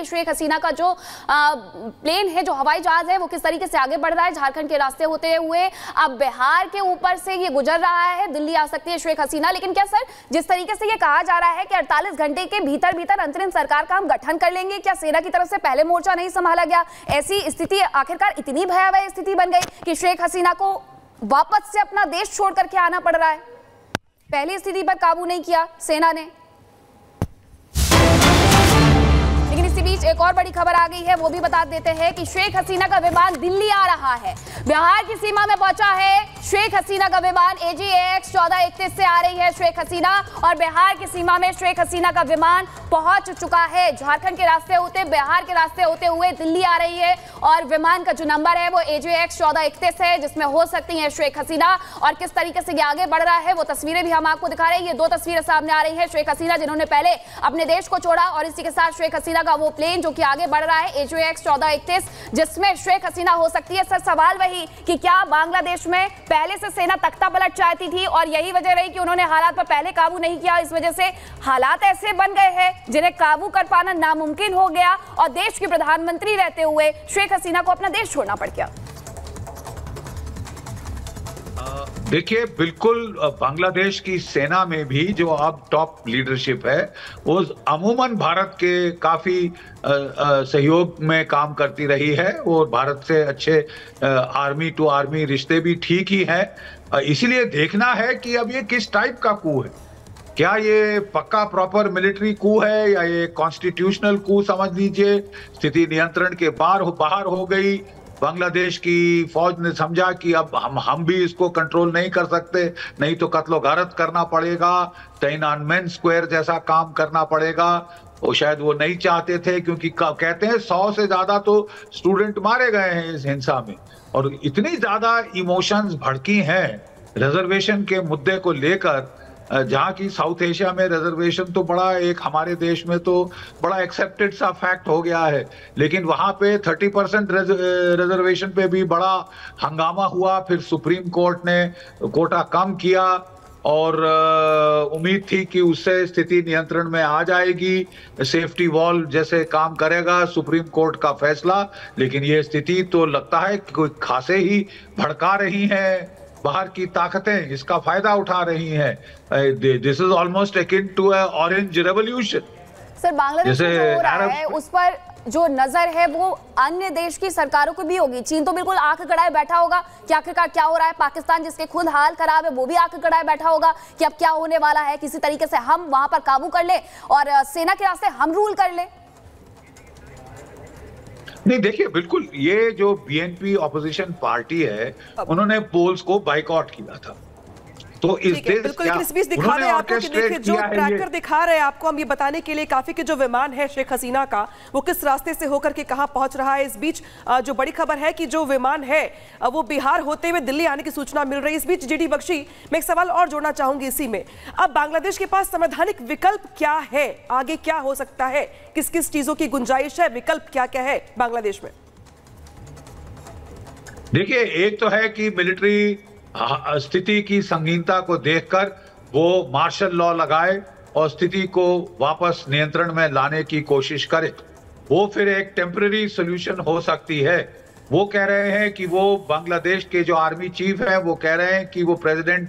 शेख हसीना का जो प्लेन है, जो हवाई जहाज है, वो किस तरीके से आगे बढ़ रहा है झारखंड के रास्ते होते हुए। अब बिहार के ऊपर से ये गुजर रहा है, दिल्ली आ सकती है शेख हसीना। लेकिन क्या सर, जिस तरीके से ये कहा जा रहा है कि 48 घंटे के भीतर भीतर अंतरिम सरकार का हम गठन कर लेंगे, क्या सेना की तरफ से पहले मोर्चा नहीं संभाला गया? ऐसी स्थिति आखिरकार इतनी भयावह स्थिति बन गई कि शेख हसीना को वापस से अपना देश छोड़ करके आना पड़ रहा है। पहली स्थिति पर काबू नहीं किया सेना ने। लेकिन इसी बीच एक और बड़ी खबर आ गई है, वो भी बता देते हैं कि शेख हसीना का विमान दिल्ली आ रहा है। बिहार की सीमा में पहुंचा है शेख हसीना का विमान। AGAX 1431 से आ रही है शेख हसीना और बिहार की सीमा में शेख हसीना का विमान पहुंच चुका है। झारखंड के रास्ते होते, बिहार के रास्ते होते हुए दिल्ली आ रही है और विमान का जो नंबर है वो AGAX 1431 है, जिसमें हो सकती है शेख हसीना। और किस तरीके से ये आगे बढ़ रहा है वो तस्वीरें भी हम आपको दिखा रहे हैं। ये दो तस्वीरें सामने आ रही है, शेख हसीना जिन्होंने पहले अपने देश को छोड़ा और इसी के साथ शेख हसीना का वो प्लेन जो कि आगे बढ़ रहा है AGAX 1431, जिसमें शेख हसीना हो सकती है। सर, सवाल वही कि क्या बांग्लादेश में पहले से सेना तख्ता पलट चाहती थी और यही वजह रही कि उन्होंने हालात पर पहले काबू नहीं किया, इस वजह से हालात ऐसे बन गए हैं जिन्हें काबू कर पाना नामुमकिन हो गया और देश की प्रधानमंत्री रहते हुए शेख हसीना को अपना देश छोड़ना पड़ गया? देखिए, बिल्कुल बांग्लादेश की सेना में भी जो अब टॉप लीडरशिप है वो अमूमन भारत के काफी सहयोग में काम करती रही है और भारत से अच्छे आर्मी टू आर्मी रिश्ते भी ठीक ही हैं। इसीलिए देखना है कि अब ये किस टाइप का कू है। क्या ये पक्का प्रॉपर मिलिट्री कू है या ये कॉन्स्टिट्यूशनल कू समझ लीजिए। स्थिति नियंत्रण के बाहर हो गई। बांग्लादेश की फौज ने समझा कि अब हम भी इसको कंट्रोल नहीं कर सकते, नहीं तो कत्लो गारत करना पड़ेगा, तिएनअनमेन स्क्वायर जैसा काम करना पड़ेगा। वो शायद वो नहीं चाहते थे, क्योंकि कहते हैं 100 से ज्यादा तो स्टूडेंट मारे गए हैं इस हिंसा में और इतनी ज्यादा इमोशंस भड़की हैं रिजर्वेशन के मुद्दे को लेकर। जहाँ की साउथ एशिया में रिजर्वेशन तो बड़ा एक हमारे देश में तो बड़ा एक्सेप्टेड सा फैक्ट हो गया है, लेकिन वहाँ पे 30% रिजर्वेशन पे भी बड़ा हंगामा हुआ। फिर सुप्रीम कोर्ट ने कोटा कम किया और उम्मीद थी कि उससे स्थिति नियंत्रण में आ जाएगी, सेफ्टी वॉल जैसे काम करेगा सुप्रीम कोर्ट का फैसला। लेकिन ये स्थिति तो लगता है कि कोई खासे ही भड़का रही है। बाहर की ताकतें इसका फायदा उठा रही हैं। This is almost akin to a orange revolution. Sir, Bangladesh में जो हो रहा है उस पर जो नजर है वो अन्य देश की सरकारों को भी होगी। चीन तो बिल्कुल आंख गड़ाए बैठा होगा कि आखिरकार क्या हो रहा है। पाकिस्तान जिसके खुद हाल खराब है वो भी आंख गड़ाए बैठा होगा कि अब क्या होने वाला है, किसी तरीके से हम वहां पर काबू कर ले और सेना के रास्ते हम रूल कर ले। नहीं, देखिए, बिल्कुल ये जो BNP ऑपोजिशन पार्टी है उन्होंने पोल्स को बाइकआउट किया था। तो इस बिल्कुल इस बीच दिखा रहे हैं आपको कि देखिए जो ट्रैकर दिखा रहे हैं आपको हम ये बताने के लिए काफी कि जो विमान है शेख हसीना का वो किस रास्ते से होकर के कहां पहुंच रहा है। इस बीच जो बड़ी खबर है कि जो विमान है वो बिहार होते हुए दिल्ली आने की सूचना मिल रही है। इस बीच GD बख्शी, मैं एक सवाल और जोड़ना चाहूंगी इसी में। अब बांग्लादेश के पास संवैधानिक विकल्प क्या है, आगे क्या हो सकता है, किस किस चीजों की गुंजाइश है, विकल्प क्या क्या है बांग्लादेश में? देखिए, एक तो है कि मिलिट्री स्थिति की संगीनता को देखकर वो मार्शल लॉ लगाए और स्थिति को वापस नियंत्रण में लाने की कोशिश करे। वो फिर एक टेम्पररी सॉल्यूशन हो सकती है। वो कह रहे हैं कि वो बांग्लादेश के जो आर्मी चीफ है वो कह रहे हैं कि वो प्रेसिडेंट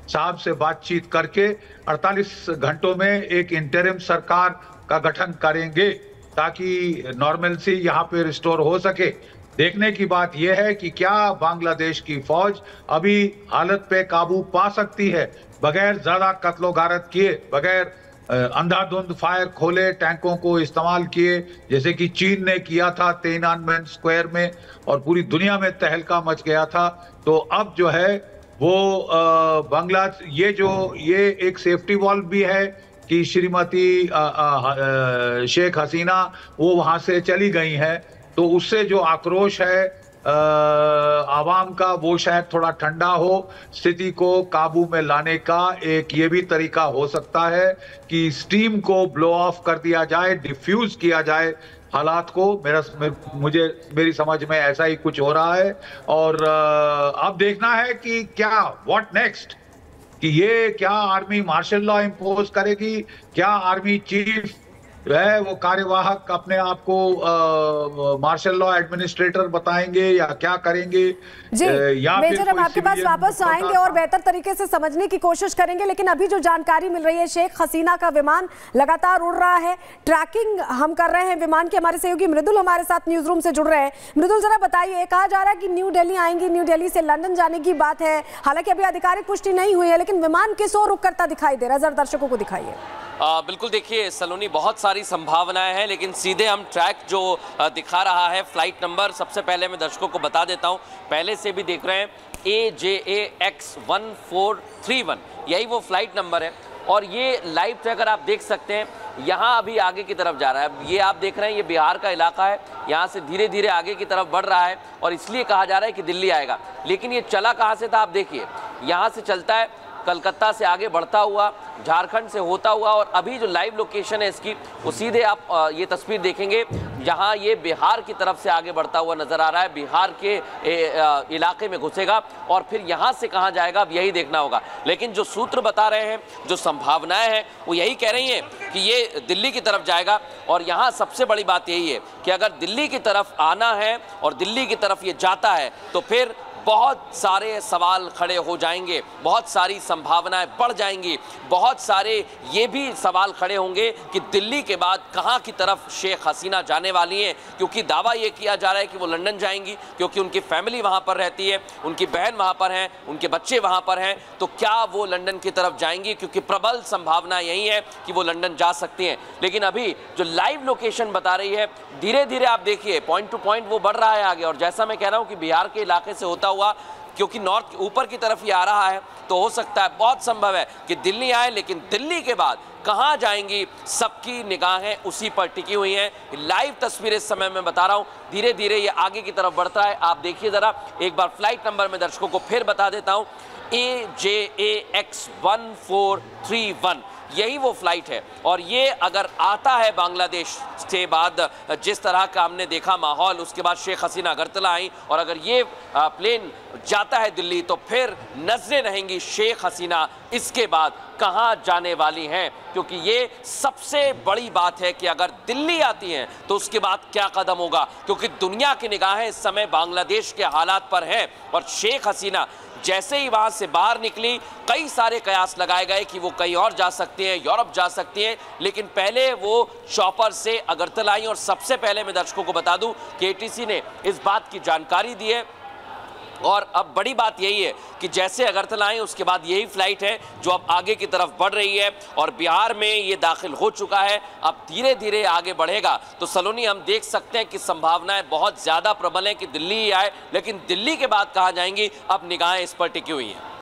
साहब से बातचीत करके 48 घंटों में एक इंटरिम सरकार का गठन करेंगे ताकि नॉर्मलसी यहाँ पे रिस्टोर हो सके। देखने की बात यह है कि क्या बांग्लादेश की फौज अभी हालत पे काबू पा सकती है बगैर ज्यादा कत्लो गारत किए, बगैर अंधाधुंध फायर खोले, टैंकों को इस्तेमाल किए जैसे कि चीन ने किया था तिएनअनमेन स्क्वायर में और पूरी दुनिया में तहलका मच गया था। तो अब जो है वो ये एक सेफ्टी वॉल भी है कि श्रीमती शेख हसीना वो वहां से चली गई हैं, तो उससे जो आक्रोश है आवाम का वो शायद थोड़ा ठंडा हो। स्थिति को काबू में लाने का एक ये भी तरीका हो सकता है कि स्टीम को ब्लो ऑफ कर दिया जाए, डिफ्यूज किया जाए हालात को। मेरी समझ में ऐसा ही कुछ हो रहा है और अब देखना है कि क्या व्हाट नेक्स्ट, कि ये क्या आर्मी मार्शल लॉ इंपोज करेगी, क्या आर्मी चीफ है वो कार्यवाहक अपने आप को मार्शल लॉ एडमिनिस्ट्रेटर बताएंगे या क्या करेंगे? जी मेजर, हम आपके पास वापस आएंगे और बेहतर तरीके से समझने की कोशिश करेंगे, लेकिन अभी जो जानकारी मिल रही है, शेख हसीना का विमान लगातार उड़ रहा है, ट्रैकिंग हम कर रहे हैं विमान के। हमारे सहयोगी मृदुल हमारे साथ न्यूज रूम से जुड़ रहे हैं। मृदुल, जरा बताइए, कहा जा रहा है कि न्यू दिल्ली आएंगी, न्यू दिल्ली से लंदन जाने की बात है, हालांकि अभी आधिकारिक पुष्टि नहीं हुई है, लेकिन विमान किस ओर रुख करता दिखाई दे रहा है, जरा दर्शकों को दिखाइए। बिल्कुल, देखिए सलोनी, बहुत सारी संभावनाएं हैं, लेकिन सीधे हम ट्रैक जो दिखा रहा है फ्लाइट नंबर, सबसे पहले मैं दर्शकों को बता देता हूं, पहले से भी देख रहे हैं AJAX 1431, यही वो फ्लाइट नंबर है। और ये लाइव ट्रैक अगर आप देख सकते हैं, यहाँ अभी आगे की तरफ जा रहा है। ये आप देख रहे हैं, ये बिहार का इलाका है, यहाँ से धीरे धीरे आगे की तरफ बढ़ रहा है और इसलिए कहा जा रहा है कि दिल्ली आएगा। लेकिन ये चला कहाँ से था, आप देखिए, यहाँ से चलता है, कलकत्ता से आगे बढ़ता हुआ, झारखंड से होता हुआ, और अभी जो लाइव लोकेशन है इसकी, वो सीधे आप ये तस्वीर देखेंगे, जहां ये बिहार की तरफ से आगे बढ़ता हुआ नजर आ रहा है, बिहार के इलाके में घुसेगा और फिर यहां से कहां जाएगा अब यही देखना होगा। लेकिन जो सूत्र बता रहे हैं, जो संभावनाएं हैं, वो यही कह रही हैं कि ये दिल्ली की तरफ जाएगा। और यहाँ सबसे बड़ी बात यही है कि अगर दिल्ली की तरफ आना है और दिल्ली की तरफ ये जाता है तो फिर बहुत सारे सवाल खड़े हो जाएंगे, बहुत सारी संभावनाएं बढ़ जाएंगी, बहुत सारे ये भी सवाल खड़े होंगे कि दिल्ली के बाद कहां की तरफ शेख हसीना जाने वाली हैं, क्योंकि दावा ये किया जा रहा है कि वो लंदन जाएंगी, क्योंकि उनकी फैमिली वहां पर रहती है, उनकी बहन वहां पर हैं, उनके बच्चे वहां पर हैं। तो क्या वो लंदन की तरफ जाएंगी, क्योंकि प्रबल संभावना यही है कि वो लंदन जा सकती हैं। लेकिन अभी जो लाइव लोकेशन बता रही है, धीरे धीरे आप देखिए पॉइंट टू पॉइंट वो बढ़ रहा है आगे। और जैसा मैं कह रहा हूं कि बिहार के इलाके से होता हुआ, क्योंकि नॉर्थ ऊपर की तरफ ये आ रहा है, तो हो सकता है, बहुत संभव है कि दिल्ली आए। लेकिन दिल्ली के बाद कहां जाएंगी, सबकी निगाहें उसी पर टिकी हुई हैं। लाइव तस्वीर इस समय मैं बता रहा हूं, धीरे धीरे ये आगे की तरफ बढ़ता है। आप देखिए जरा एक बार फ्लाइट नंबर में दर्शकों को फिर बता देता हूं, AJAX 1431, यही वो फ्लाइट है। और ये अगर आता है बांग्लादेश से बाद, जिस तरह का हमने देखा माहौल, उसके बाद शेख हसीना अगरतला आई, और अगर ये प्लेन जाता है दिल्ली, तो फिर नजरें रहेंगी शेख हसीना इसके बाद कहां जाने वाली हैं। क्योंकि ये सबसे बड़ी बात है कि अगर दिल्ली आती हैं तो उसके बाद क्या कदम होगा, क्योंकि दुनिया की निगाहें इस समय बांग्लादेश के हालात पर हैं। और शेख हसीना जैसे ही वहां से बाहर निकली, कई सारे कयास लगाए गए कि वो कहीं और जा सकती हैं, यूरोप जा सकती हैं, लेकिन पहले वो चॉपर से अगरतला आई। और सबसे पहले मैं दर्शकों को बता दूं कि ATC ने इस बात की जानकारी दी है। और अब बड़ी बात यही है कि जैसे अगरतला आई, उसके बाद यही फ्लाइट है जो अब आगे की तरफ बढ़ रही है और बिहार में ये दाखिल हो चुका है, अब धीरे धीरे आगे बढ़ेगा। तो सलोनी, हम देख सकते हैं कि संभावनाएं बहुत ज्यादा प्रबल हैं कि दिल्ली ही आए, लेकिन दिल्ली के बाद कहां जाएंगी, अब निगाहें इस पर टिकी हुई हैं।